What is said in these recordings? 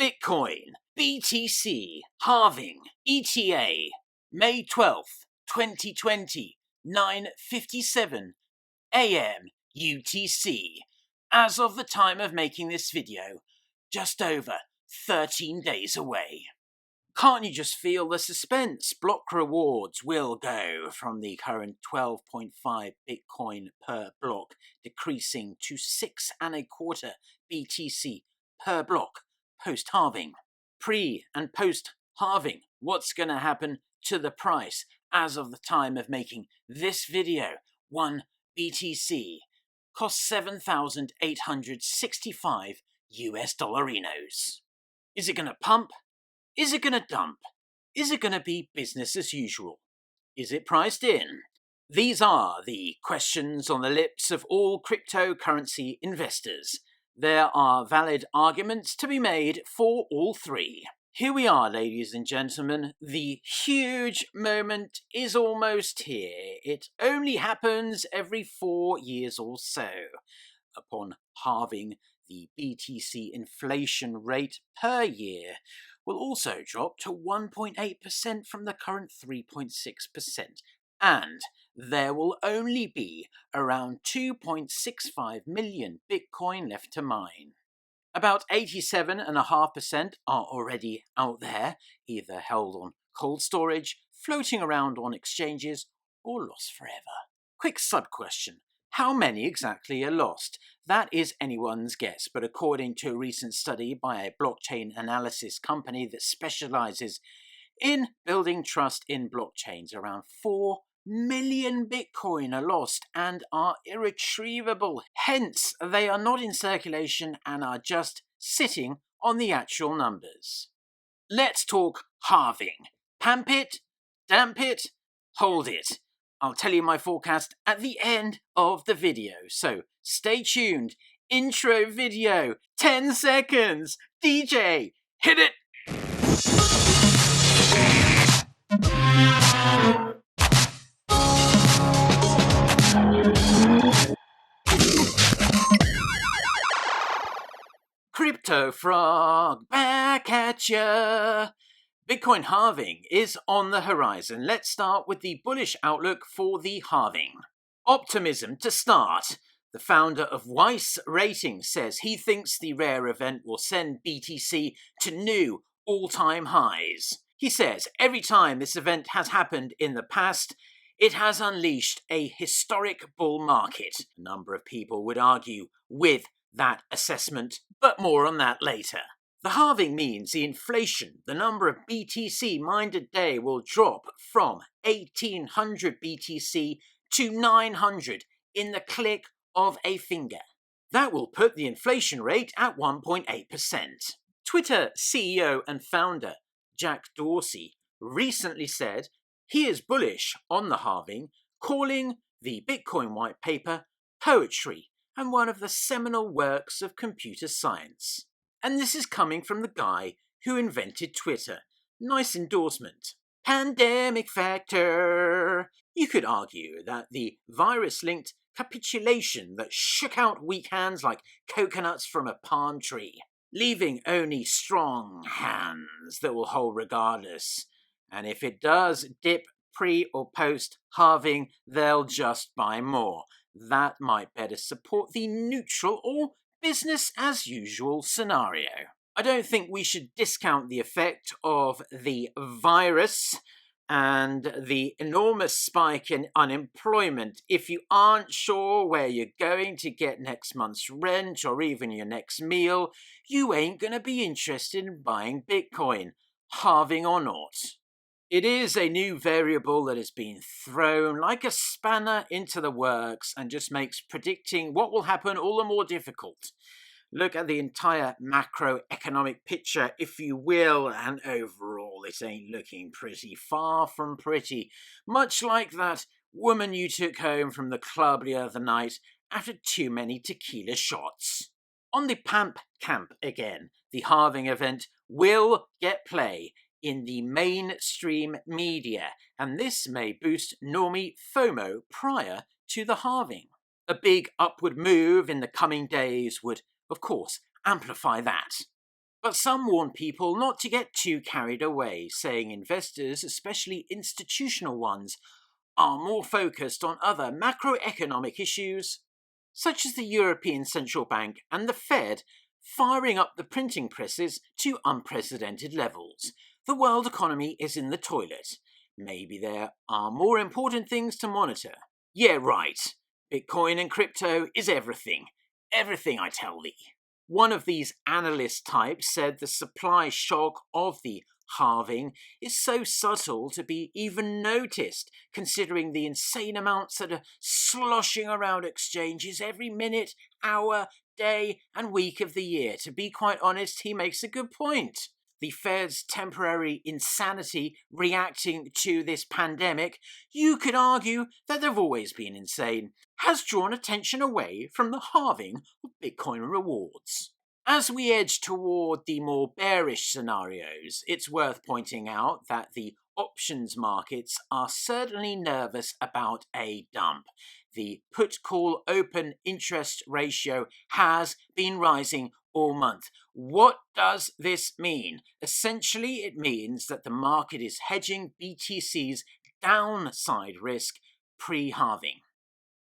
Bitcoin, BTC, Halving, ETA, May 12th, 2020, 9:57 AM UTC. As of the time of making this video, just over 13 days away. Can't you just feel the suspense? Block rewards will go from the current 12.5 Bitcoin per block, decreasing to 6.25 BTC per block post-halving. Pre and post-halving, what's going to happen to the price as of the time of making this video? 1 BTC costs 7,865 US dollarinos. Is it going to pump? Is it going to dump? Is it going to be business as usual? Is it priced in? These are the questions on the lips of all cryptocurrency investors. There are valid arguments to be made for all three. Here we are, ladies and gentlemen. The huge moment is almost here. It only happens every 4 years or so. Upon halving, the BTC inflation rate per year will also drop to 1.8% from the current 3.6%, and there will only be around 2.65 million Bitcoin left to mine. About 87.5% are already out there, either held on cold storage, floating around on exchanges, or lost forever. Quick sub-question. How many exactly are lost? That is anyone's guess, but according to a recent study by a blockchain analysis company that specializes in building trust in blockchains, around 4 million Bitcoin are lost and are irretrievable. Hence, they are not in circulation and are just sitting on the actual numbers. Let's talk halving. Pump it, damp it, hold it. I'll tell you my forecast at the end of the video, so stay tuned. Intro video, 10 seconds. DJ, hit it! Crypto Frog, back at ya! Bitcoin halving is on the horizon. Let's start with the bullish outlook for the halving. Optimism to start. The founder of Weiss Ratings says he thinks the rare event will send BTC to new all-time highs. He says every time this event has happened in the past, it has unleashed a historic bull market. A number of people would argue with that assessment, but more on that later. The halving means the inflation, the number of BTC mined a day, will drop from 1800 BTC to 900 in the click of a finger. That will put the inflation rate at 1.8%. Twitter CEO and founder Jack Dorsey recently said he is bullish on the halving, calling the Bitcoin white paper poetry and one of the seminal works of computer science. And this is coming from the guy who invented Twitter. Nice endorsement. Pandemic factor. You could argue that the virus-linked capitulation that shook out weak hands like coconuts from a palm tree, leaving only strong hands that will hold regardless. And if it does dip pre or post halving, they'll just buy more. That might better support the neutral or business as usual scenario. I don't think we should discount the effect of the virus and the enormous spike in unemployment. If you aren't sure where you're going to get next month's rent or even your next meal, you ain't going to be interested in buying Bitcoin, halving or not. It is a new variable that has been thrown like a spanner into the works and just makes predicting what will happen all the more difficult. Look at the entire macroeconomic picture, if you will, and overall it ain't looking pretty, far from pretty. Much like that woman you took home from the club the other night after too many tequila shots. On the pamp camp again, the halving event will get play in the mainstream media, and this may boost normie FOMO prior to the halving. A big upward move in the coming days would, of course, amplify that. But some warn people not to get too carried away, saying investors, especially institutional ones, are more focused on other macroeconomic issues, such as the European Central Bank and the Fed firing up the printing presses to unprecedented levels. The world economy is in the toilet. Maybe there are more important things to monitor. Yeah, right. Bitcoin and crypto is everything. Everything, I tell thee. One of these analyst types said the supply shock of the halving is so subtle to be even noticed, considering the insane amounts that are sloshing around exchanges every minute, hour, day, and week of the year. To be quite honest, he makes a good point. The Fed's temporary insanity reacting to this pandemic, you could argue that they've always been insane, has drawn attention away from the halving of Bitcoin rewards. As we edge toward the more bearish scenarios, it's worth pointing out that the options markets are certainly nervous about a dump. The put-call open interest ratio has been rising all month. What does this mean? Essentially, it means that the market is hedging BTC's downside risk pre-halving.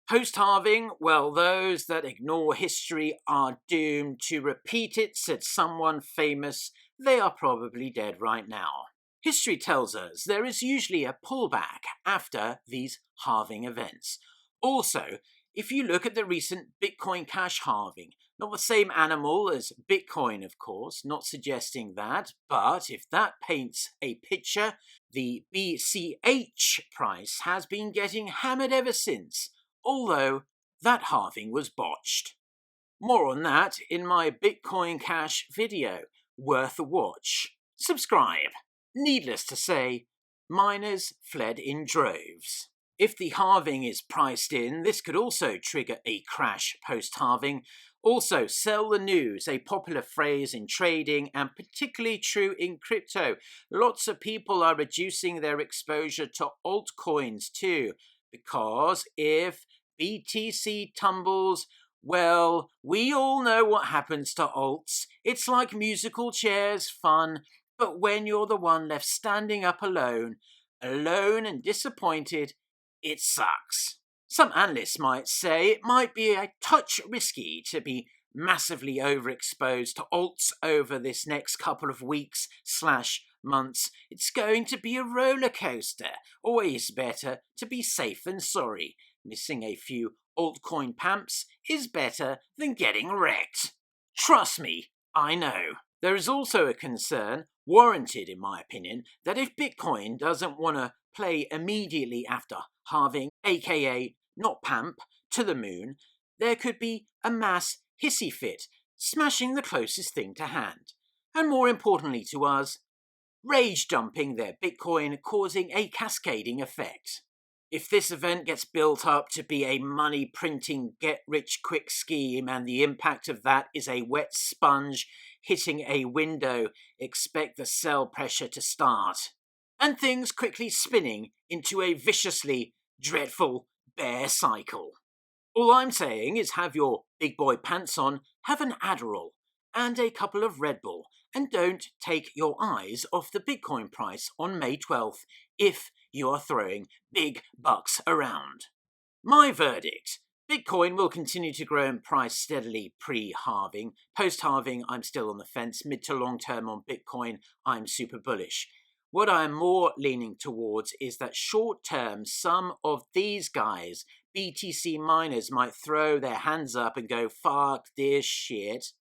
Post-halving, well, those that ignore history are doomed to repeat it, said someone famous. They are probably dead right now. History tells us there is usually a pullback after these halving events. Also, if you look at the recent Bitcoin Cash halving, not the same animal as Bitcoin, of course, not suggesting that, but if that paints a picture, the BCH price has been getting hammered ever since, although that halving was botched. More on that in my Bitcoin Cash video, worth a watch. Subscribe. Needless to say, miners fled in droves. If the halving is priced in, this could also trigger a crash post-halving. Also, sell the news, a popular phrase in trading and particularly true in crypto. Lots of people are reducing their exposure to altcoins too, because if BTC tumbles, well, we all know what happens to alts. It's like musical chairs, fun, but when you're the one left standing up alone and disappointed, it sucks. Some analysts might say it might be a touch risky to be massively overexposed to alts over this next couple of weeks/months. It's going to be a roller coaster. Always better to be safe than sorry. Missing a few altcoin pumps is better than getting wrecked. Trust me, I know. There is also a concern, warranted in my opinion, that if Bitcoin doesn't want to play immediately after halving, aka not pump, to the moon, there could be a mass hissy fit, smashing the closest thing to hand. And more importantly to us, rage dumping their Bitcoin, causing a cascading effect. If this event gets built up to be a money-printing get-rich-quick scheme and the impact of that is a wet sponge hitting a window, expect the sell pressure to start. And things quickly spinning into a viciously dreadful bear cycle. All I'm saying is have your big boy pants on, have an Adderall and a couple of Red Bull, and don't take your eyes off the Bitcoin price on May 12th if you are throwing big bucks around. My verdict: Bitcoin will continue to grow in price steadily pre-halving. Post-halving, I'm still on the fence. Mid to long term on Bitcoin, I'm super bullish. What I'm more leaning towards is that short term, some of these guys, BTC miners, might throw their hands up and go, fuck this shit.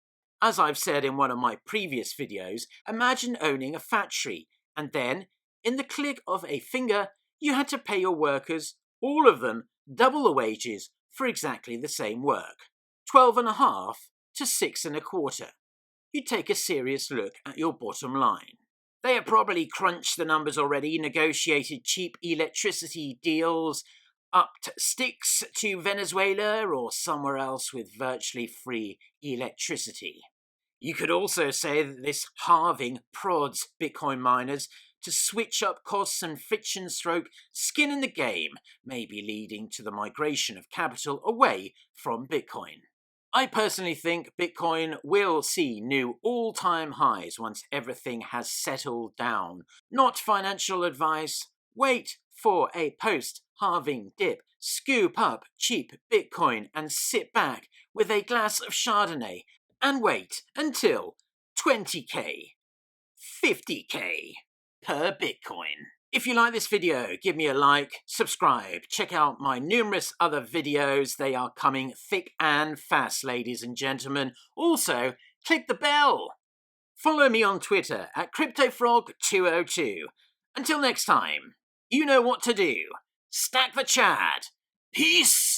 As I've said in one of my previous videos, imagine owning a factory, and then, in the click of a finger, you had to pay your workers, all of them, double the wages for exactly the same work. 12.5 to 6.25. You'd take a serious look at your bottom line. They have probably crunched the numbers already, negotiated cheap electricity deals, upped sticks to Venezuela or somewhere else with virtually free electricity. You could also say that this halving prods Bitcoin miners to switch up costs and friction stroke skin in the game, maybe leading to the migration of capital away from Bitcoin. I personally think Bitcoin will see new all-time highs once everything has settled down. Not financial advice. Wait for a post-halving dip. Scoop up cheap Bitcoin and sit back with a glass of Chardonnay and wait until 20k, 50k per Bitcoin. If you like this video, give me a like, subscribe, check out my numerous other videos. They are coming thick and fast, ladies and gentlemen. Also, click the bell. Follow me on Twitter at CryptoFrog202. Until next time, you know what to do. Stack the Chad. Peace!